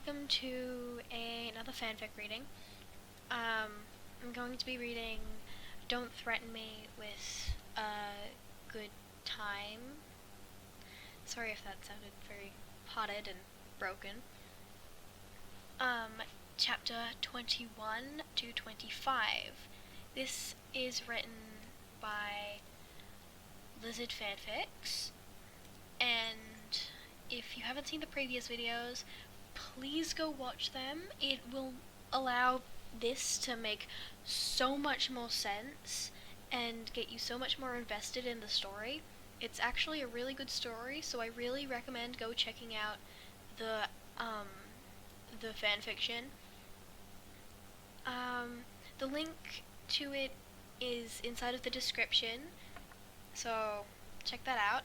welcome to another fanfic reading. I'm going to be reading Don't Threaten Me with a Good Time. Sorry if that sounded very potted and broken. Chapter 21 to 25. This is written by Lizard Fanfics, and if you haven't seen the previous videos, please go watch them. It will allow this to make so much more sense and get you so much more invested in the story. It's actually a really good story, so I really recommend go checking out the fanfiction. The link to it is inside of the description, so check that out,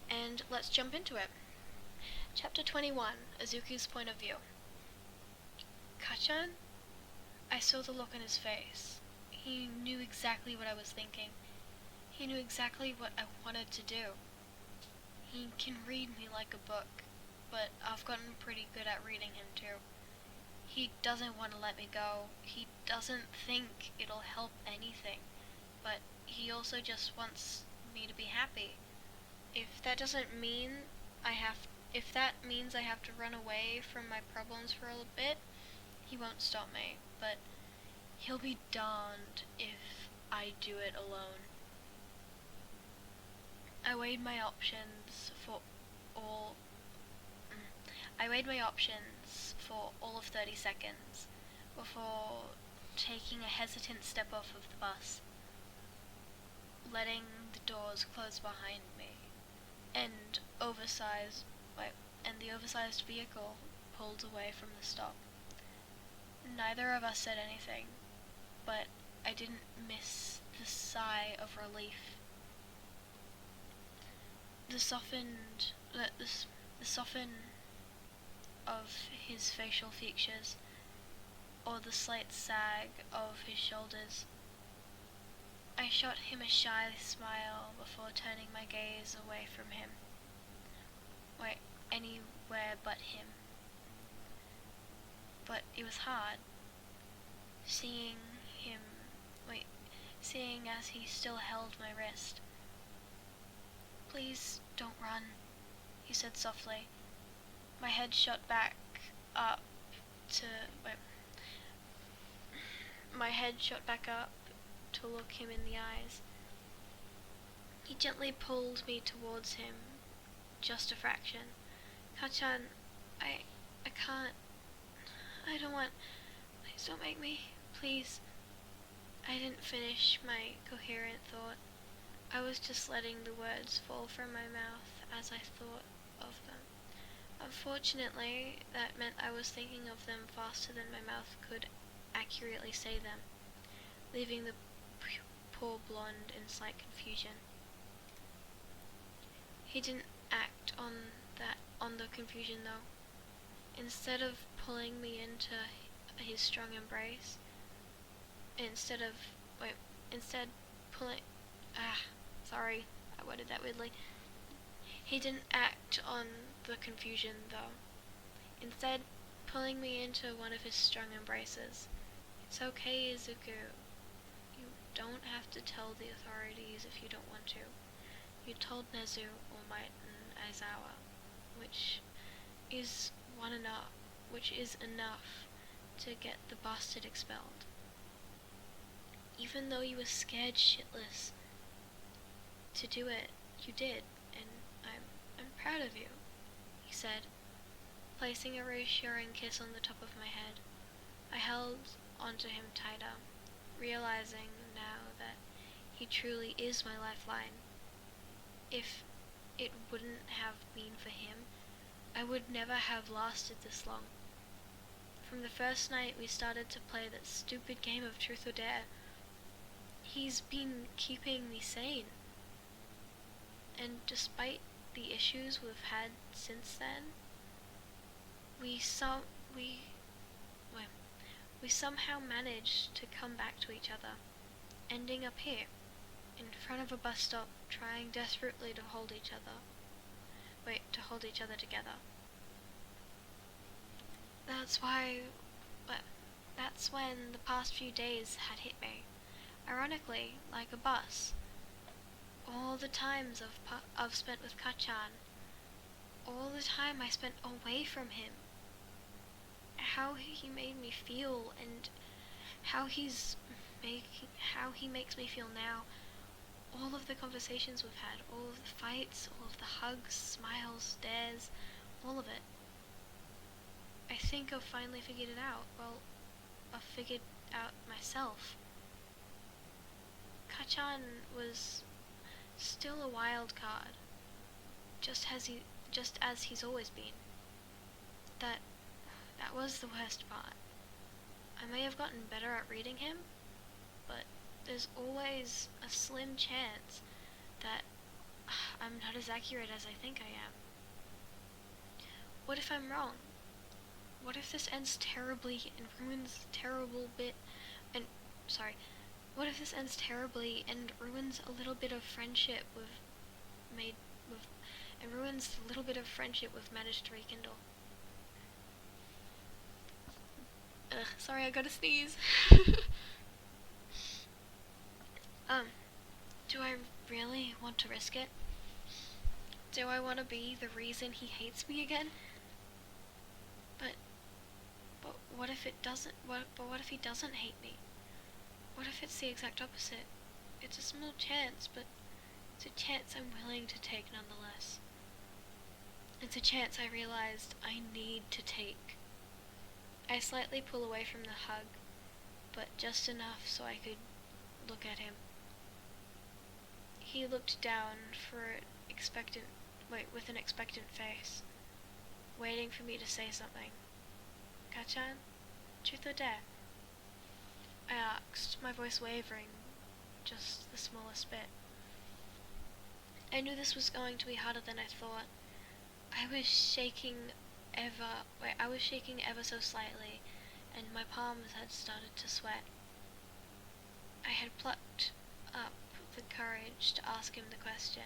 and let's jump into it. Chapter 21, Azuku's Point of View. Kachan? I saw the look on his face. He knew exactly what I was thinking. He knew exactly what I wanted to do. He can read me like a book, but I've gotten pretty good at reading him too. He doesn't want to let me go. He doesn't think it'll help anything, but he also just wants me to be happy. If that means I have to run away from my problems for a little bit, he won't stop me, but he'll be darned if I do it alone. I weighed my options for all of 30 seconds before taking a hesitant step off of the bus, letting the doors close behind me, and the oversized vehicle pulled away from the stop. Neither of us said anything, but I didn't miss the sigh of relief. The soften of his facial features, or the slight sag of his shoulders. I shot him a shy smile before turning my gaze away from him. Anywhere but him. But it was hard, seeing as he still held my wrist. Please don't run, he said softly. My head shot back up to look him in the eyes. He gently pulled me towards him, just a fraction. Kachan, I can't. I don't want. Please don't make me. Please. I didn't finish my coherent thought. I was just letting the words fall from my mouth as I thought of them. Unfortunately, that meant I was thinking of them faster than my mouth could accurately say them, leaving the poor blonde in slight confusion. He didn't act on the confusion though. Instead pulling me into his strong embrace, I worded that weirdly. He didn't act on the confusion though. Instead, pulling me into one of his strong embraces. It's okay, Izuku. You don't have to tell the authorities if you don't want to. You told Nezu, All Might, and Aizawa, which is enough to get the bastard expelled. Even though you were scared shitless to do it, you did, and I'm proud of you, he said, placing a reassuring kiss on the top of my head. I held onto him tighter, realizing now that he truly is my lifeline. If it wouldn't have been for him, I would never have lasted this long. From the first night we started to play that stupid game of truth or dare, he's been keeping me sane. And despite the issues we've had since then, we somehow managed to come back to each other, ending up here, in front of a bus stop, trying desperately to hold each other together. That's when the past few days had hit me. Ironically, like a bus. All the times I've spent with Kachan, all the time I spent away from him, how he made me feel, and how he makes me feel now. All of the conversations we've had, all of the fights, all of the hugs, smiles, stares, all of it. I think I've finally figured it out. Well, I've figured out myself. Kachan was still a wild card, just as he's always been. That was the worst part. I may have gotten better at reading him, but there's always a slim chance that I'm not as accurate as I think I am. What if I'm wrong? What if this ends terribly and ruins what if this ends terribly and ruins a little bit of friendship ruins the little bit of friendship we've managed to rekindle? Ugh, sorry, I gotta sneeze. Do I really want to risk it? Do I want to be the reason he hates me again? But what if it doesn't? What if he doesn't hate me? What if it's the exact opposite? It's a small chance, but it's a chance I'm willing to take nonetheless. It's a chance I realized I need to take. I slightly pull away from the hug, but just enough so I could look at him. He looked down with an expectant face, waiting for me to say something. Kachan? Truth or dare? I asked, my voice wavering just the smallest bit. I knew this was going to be harder than I thought. I was shaking ever so slightly, and my palms had started to sweat. I had plucked up the courage to ask him the question,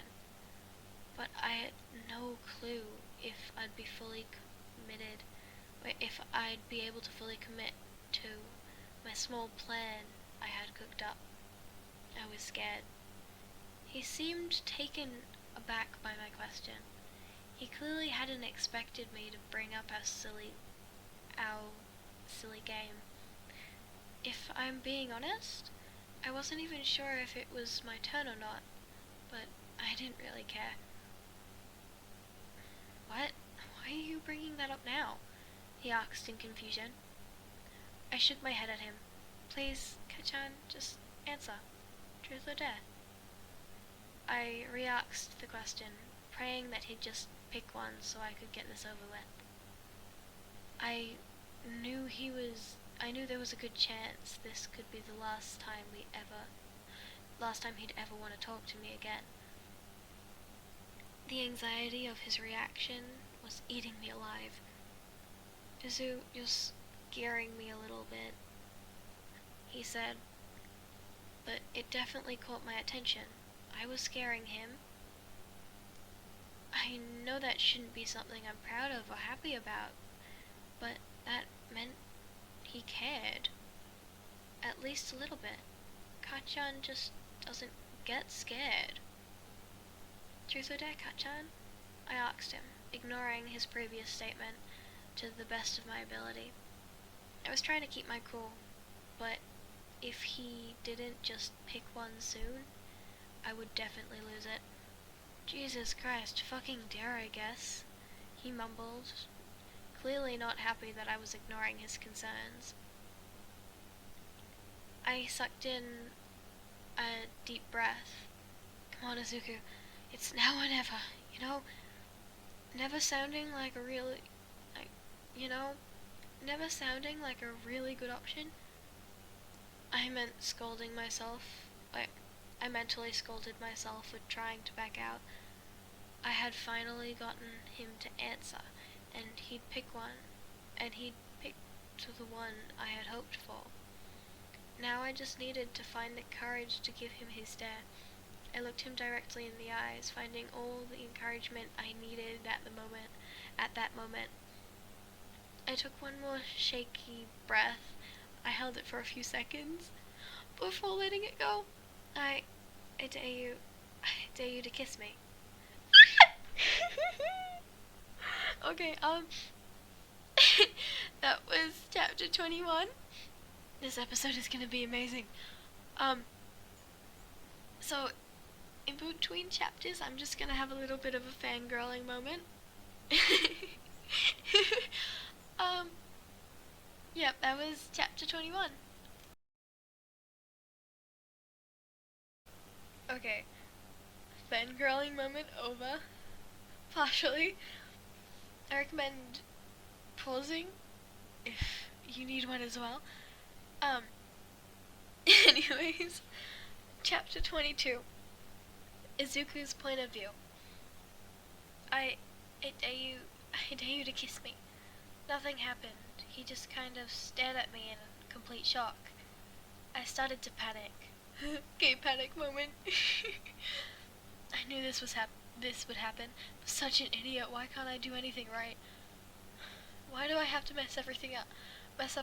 but I had no clue if I'd be able to fully commit to my small plan I had cooked up. I was scared. He seemed taken aback by my question. He clearly hadn't expected me to bring up our silly game. If I'm being honest, I wasn't even sure if it was my turn or not, but I didn't really care. What? Why are you bringing that up now? He asked in confusion. I shook my head at him. Please, Kachan, just answer. Truth or dare? I re-asked the question, praying that he'd just pick one so I could get this over with. I knew there was a good chance this could be the last time he'd ever want to talk to me again. The anxiety of his reaction was eating me alive. Izu, you're scaring me a little bit, he said, but it definitely caught my attention. I was scaring him. I know that shouldn't be something I'm proud of or happy about, but that meant he cared. At least a little bit. Kachan just doesn't get scared. Truth or dare, Kachan? I asked him, ignoring his previous statement to the best of my ability. I was trying to keep my cool, but if he didn't just pick one soon, I would definitely lose it. Jesus Christ, fucking dare, I guess, he mumbled, clearly not happy that I was ignoring his concerns. I sucked in a deep breath. Come on, Izuku, it's now or never, never sounding like a really good option. I mentally scolded myself for trying to back out. I had finally gotten him to answer, and he'd pick the one I had hoped for. Now I just needed to find the courage to give him his dare. I looked him directly in the eyes, finding all the encouragement I needed at that moment. I took one more shaky breath. I held it for a few seconds before letting it go. I dare you. I dare you to kiss me. Okay, that was chapter 21. This episode is gonna be amazing. So, in between chapters, I'm just gonna have a little bit of a fangirling moment. Yep, that was chapter 21. Okay, fangirling moment over. Partially. I recommend pausing if you need one as well. Anyways, chapter 22. Izuku's point of view. I dare you to kiss me. Nothing happened. He just kind of stared at me in complete shock. I started to panic. Gay panic moment. I knew this would happen. I'm such an idiot. Why can't I do anything right? Why do I have to mess up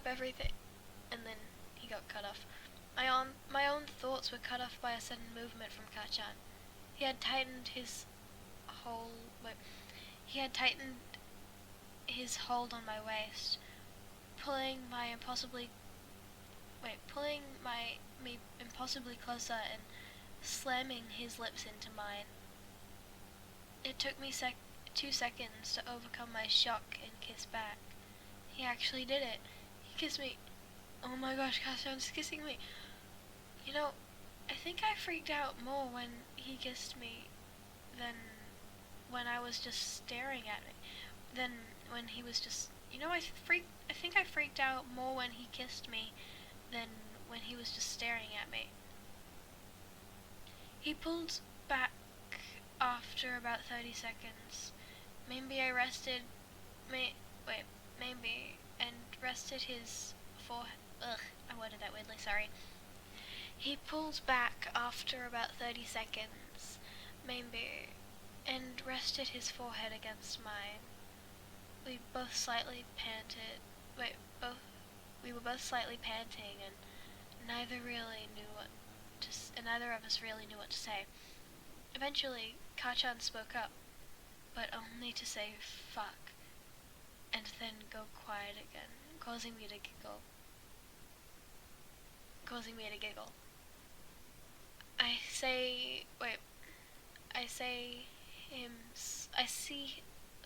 everything? And then he got cut off. My own thoughts were cut off by a sudden movement from Kachan. He had tightened his hold on my waist, pulling me impossibly closer and slamming his lips into mine. It took me 2 seconds to overcome my shock and kiss back. He actually did it. He kissed me. Oh my gosh, Kachan's kissing me. You know, I think I freaked out more when he kissed me than when I was just staring at me. Than when he was just, I think I freaked out more when he kissed me than when he was just staring at me. He pulled back after about 30 seconds. Maybe I rested, and rested his forehead. Ugh, I worded that weirdly, sorry. He pulled back after about 30 seconds, maybe, and rested his forehead against mine. We were both slightly panting, and neither of us really knew what to say. Eventually, Kachan spoke up, but only to say fuck, and then go quiet again, causing me to giggle.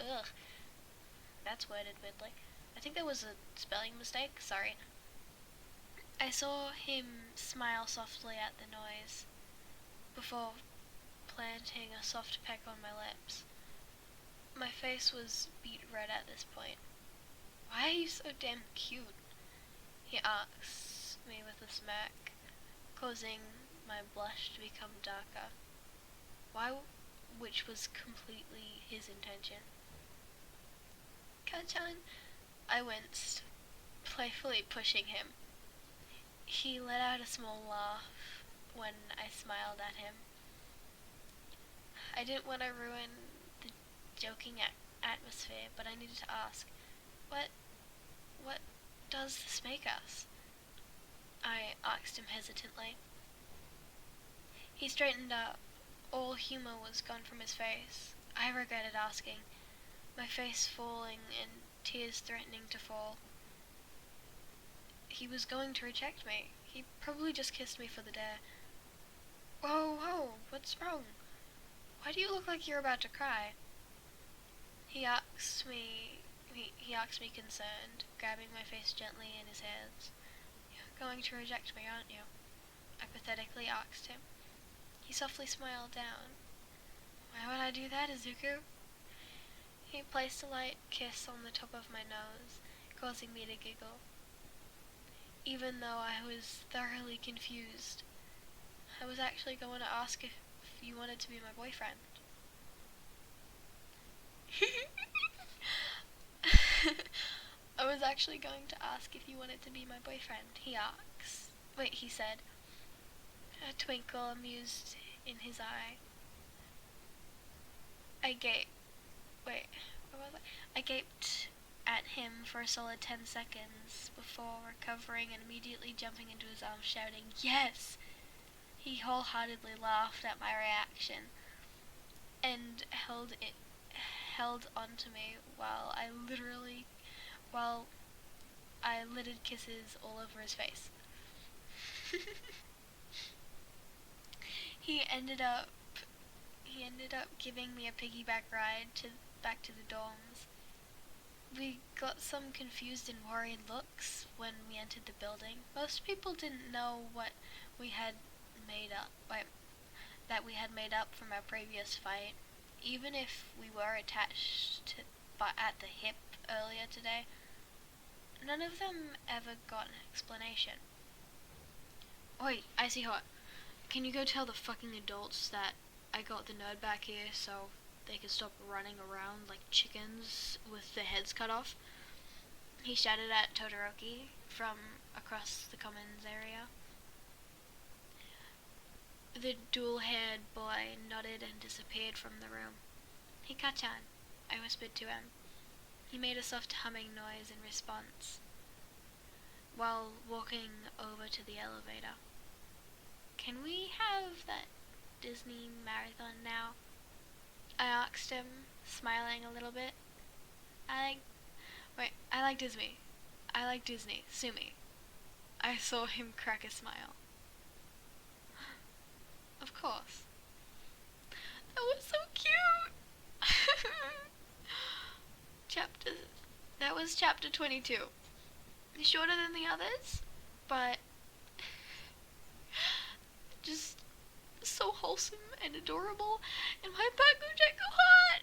Ugh, that's worded weirdly. I think there was a spelling mistake, sorry. I saw him smile softly at the noise, before planting a soft peck on my lips. My face was beet red at this point. Why are you so damn cute? He asked me with a smirk, causing my blush to become darker. Which was completely his intention. Kachan, I winced, playfully pushing him. He let out a small laugh when I smiled at him. I didn't want to ruin the joking atmosphere, but I needed to ask, what does this make us? I asked him hesitantly. He straightened up. All humor was gone from his face. I regretted asking, my face falling and tears threatening to fall. He was going to reject me. He probably just kissed me for the dare. Whoa, what's wrong? Why do you look like you're about to cry? He asked me concerned, grabbing my face gently in his hands. You're going to reject me, aren't you? I pathetically asked him. He softly smiled down. Why would I do that, Izuku? He placed a light kiss on the top of my nose, causing me to giggle. Even though I was thoroughly confused, I was actually going to ask if you wanted to be my boyfriend. I was actually going to ask if you wanted to be my boyfriend, he said, a twinkle amused in his eye. I gaped at him for a solid 10 seconds before recovering and immediately jumping into his arms shouting, "Yes!" He wholeheartedly laughed at my reaction and held onto me while I littered kisses all over his face. He ended up giving me a piggyback ride back to the dorms. We got some confused and worried looks when we entered the building. Most people didn't know what we had made up, from our previous fight, even if we were attached at the hip earlier today. None of them ever got an explanation. Oi, Icy Hot, can you go tell the fucking adults that I got the nerd back here so they could stop running around like chickens with their heads cut off? He shouted at Todoroki from across the commons area. The dual-haired boy nodded and disappeared from the room. "Hika-chan," I whispered to him. He made a soft humming noise in response while walking over to the elevator. "Can we have that Disney marathon now?" I asked him, smiling a little bit. I like Disney. I like Disney. Sue me. I saw him crack a smile. Of course. That was so cute! That was chapter 22. Shorter than the others, but just so wholesome and adorable, and my Baku Jaku hot!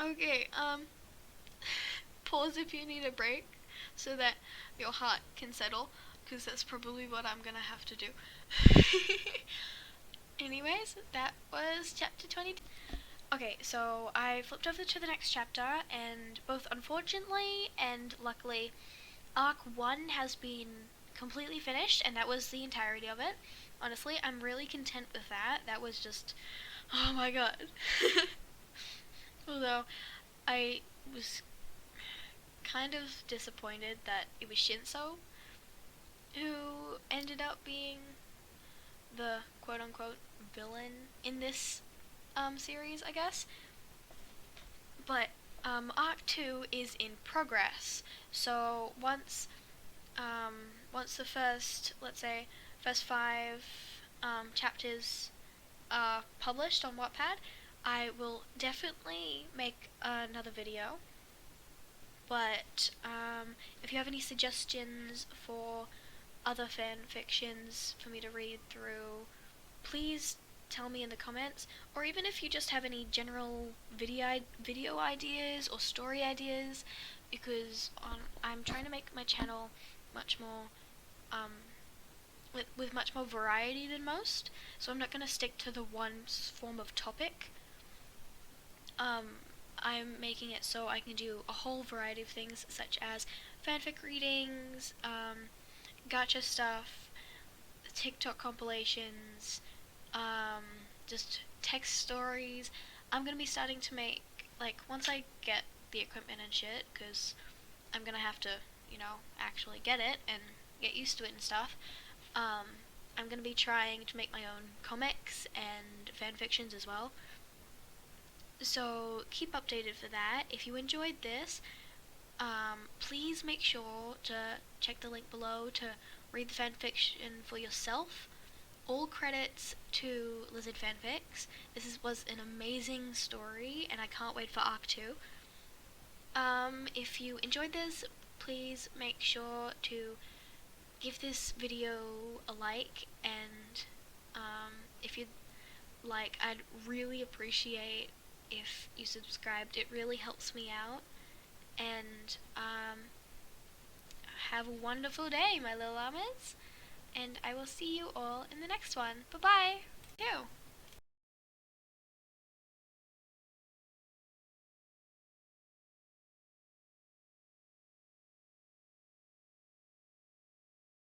Okay, pause if you need a break, so that your heart can settle, because that's probably what I'm gonna have to do. Anyways, that was chapter 22. Okay, so I flipped over to the next chapter, and both unfortunately and luckily, Arc 1 has been completely finished, and that was the entirety of it. Honestly, I'm really content with that. That was just, oh my god. Although, I was kind of disappointed that it was Shinso who ended up being the quote-unquote villain in this series, I guess. But Arc 2 is in progress, so once the first 5 chapters are published on Wattpad, I will definitely make another video. But if you have any suggestions for other fan fictions for me to read through, please tell me in the comments, or even if you just have any general video ideas or story ideas, because I'm trying to make my channel much more with much more variety than most, so I'm not going to stick to the one form of topic. I'm making it so I can do a whole variety of things, such as fanfic readings, gacha stuff, TikTok compilations, just text stories. I'm gonna be starting to make, once I get the equipment and shit, because I'm gonna have to, actually get it and get used to it and stuff. I'm gonna be trying to make my own comics and fanfictions as well. So keep updated for that. If you enjoyed this, please make sure to check the link below to read the fanfiction for yourself. All credits to Lizard Fanfics. This was an amazing story, and I can't wait for Arc 2. If you enjoyed this, please make sure to give this video a like, and if you'd like, I'd really appreciate if you subscribed. It really helps me out. And have a wonderful day, my little llamas, and I will see you all in the next one. Bye bye.